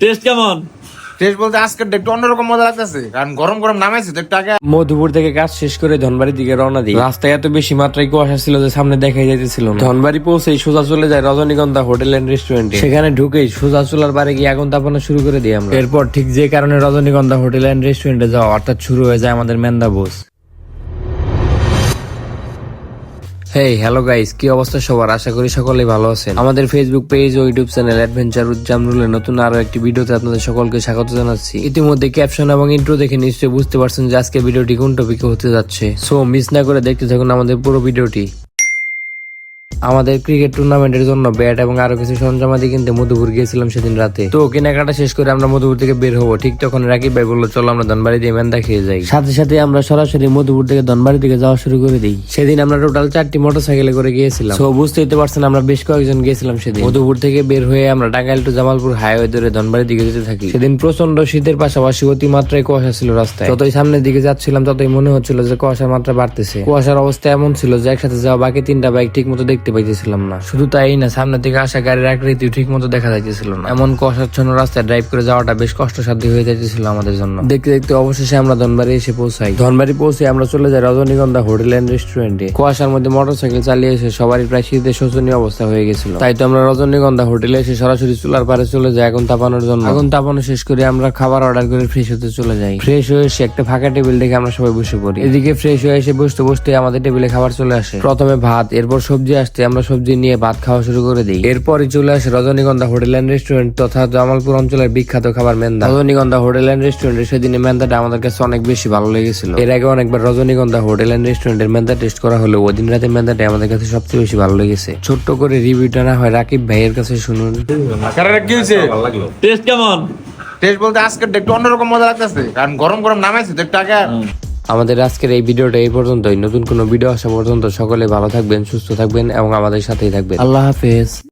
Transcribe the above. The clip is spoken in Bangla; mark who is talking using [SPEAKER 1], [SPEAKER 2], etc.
[SPEAKER 1] টেস্ট কেমন?
[SPEAKER 2] টেস্ট বলতে আজকের একটু অন্যরকম মজা লাগতেছে, কারণ গরম গরম নামাইছে তো একটু আগে।
[SPEAKER 3] মধুপুর থেকে কাজ শেষ করে ধনবাড়ির দিকে রওনা দিই। রাস্তায় এত বেশি মাত্রায় কুয়াশা ছিল যে সামনে দেখাই যাইতেছিল না। ধনবাড়ি পৌঁছেই সোজা চলে যায় রজনীগন্ধা হোটেল এন্ড রেস্টুরেন্টে। সেখানে ঢুকেই সোজা চুলার বারে গিয়ে আগুন তাপানো শুরু করে দিই আমরা। এরপর ঠিক যে কারণে রজনীগন্ধা হোটেল এন্ড রেস্টুরেন্টে যাওয়া, অর্থাৎ শুরু হয়ে যায় আমাদের মেন্দা বোস। হেই হ্যালো গাইস, কি অবস্থা সবার? আশা করি সকলেই ভালো আছেন। আমাদের ফেসবুক পেজ ও ইউটিউব চ্যানেল অ্যাডভেঞ্চার উইথ জামরুলের নতুন আরো একটি ভিডিওতে আপনাদের সকলকে স্বাগত জানাচ্ছি। ইতিমধ্যে ক্যাপশন এবং ইন্ট্রো দেখে নিশ্চয়ই বুঝতে পারছেন যে আজকে ভিডিওটি কোন টপিকে হতে যাচ্ছে। সো মিস না করে দেখতে থাকুন আমাদের পুরো ভিডিওটি। আমাদের ক্রিকেট টুর্নামেন্টের জন্য ব্যাট এবং আরো কিছু সরঞ্জামাদি কিনতে মধুপুর গিয়েছিলাম সেদিন রাতে। তো কেনাকাটা শেষ করে আমরা মধুপুর থেকে বের হবো, ঠিক তখন রাকিব ভাই বললো চলো আমরা ধনবাড়ি দিয়ে মেন্দা খেয়ে যাই। সাথে সাথে আমরা সরাসরি মধুপুর থেকে ধনবাড়ি দিকে যাওয়া শুরু করে দিই। সেদিন আমরা টোটাল 4টি মোটরসাইকেলে করে গিয়েছিলাম। তো বুঝতেই তো পারছেন আমরা বেশ কয়েকজন গিয়েছিলাম সেদিন। মধুপুর থেকে বের হয়ে আমরা টাঙ্গাইল টু জামালপুর হাইওয়ে ধরে ধনবাড়ির দিকে যেতে থাকি। সেদিন প্রচন্ড শীতের পাশাপাশি অতিমাত্রায় কুয়াশা ছিল রাস্তায়। যতই সামনের দিকে যাচ্ছিলাম ততই মনে হচ্ছিল যে কুয়াশার মাত্রা বাড়তেছে। কুয়াশার অবস্থা এমন ছিল যে একসাথে যাওয়া বাকি 3টা বাইক ঠিক মতো দেখতে পাইতেছিলাম না। শুধু তাই না, সামনে থেকে আসা গাড়ির আকৃতিও ঠিক মতো দেখা যাইতেছিল না। এমন কুয়াশাচ্ছন্ন রাস্তায় ড্রাইভ করে যাওয়াটা বেশ কষ্টসাধ্য হয়ে যাইতেছিল আমাদের জন্য। দেখতে দেখতে অবশেষে আমরা ধনবাড়ি এসে পৌঁছাই। ধনবাড়ি পৌঁছে আমরা চলে যাই রজনীগন্ধা হোটেল এন্ড রেস্টুরেন্টে। কুয়াশার মধ্যে মোটরসাইকেল চালিয়ে এসে সবারই প্রায় শীতে শোচনীয় অবস্থা হয়ে গেছিল। তাই তো আমরা রজনীগন্ধা হোটেলে এসে সরাসরি চুলার পারে চলে যাই আগুন তাপানোর জন্য। আগুন তাপানো শেষ করে আমরা খাবার অর্ডার করে ফ্রেশ হতে চলে যাই। ফ্রেশ হয়ে এসে একটা ফাঁকা টেবিল দেখে আমরা সবাই বসে পড়ি। এদিকে ফ্রেশ হয়ে এসে বসতে বসতে আমাদের টেবিলে খাবার চলে আসে। প্রথমে ভাত, এরপর সবজি আসতে আমরা সবজি নিয়ে ভাত খাওয়া শুরু করে দিই। এরপরই চলে আসে রজনীগন্ধা হোটেল এন্ড রেস্টুরেন্ট তথা জামালপুর অঞ্চলের বিখ্যাত খাবার মেন্দা। রজনীগন্ধা হোটেল এন্ড রেস্টুরেন্টের সেদিনে মেন্দাটা আমাদের কাছে অনেক বেশি ভালো লেগেছিল। এর আগে অনেকবার রজনীগন্ধা হোটেল এন্ড রেস্টুরেন্টের মেন্দা টেস্ট করা হলো, ওই দিন রাতে মেন্দাটা আমাদের কাছে সবচেয়ে বেশি ভালো লেগেছে। ছোট্ট করে রিভিউটা না হয় রাকিব ভাইয়ের কাছে শুনুন।
[SPEAKER 2] কারণ কি হয়েছে?
[SPEAKER 1] টেস্ট কেমন?
[SPEAKER 2] টেস্ট বলতে আজকের একটু অন্যরকম মজা লাগতেছে, কারণ গরম গরম নামাইছে তো একটু আগে।
[SPEAKER 3] আমাদের আজকের এই ভিডিওটা এই পর্যন্তই। নতুন কোনো ভিডিও আসা পর্যন্ত সকলে ভালো থাকবেন, সুস্থ থাকবেন এবং আমাদের সাথেই থাকবেন। আল্লাহ হাফেজ।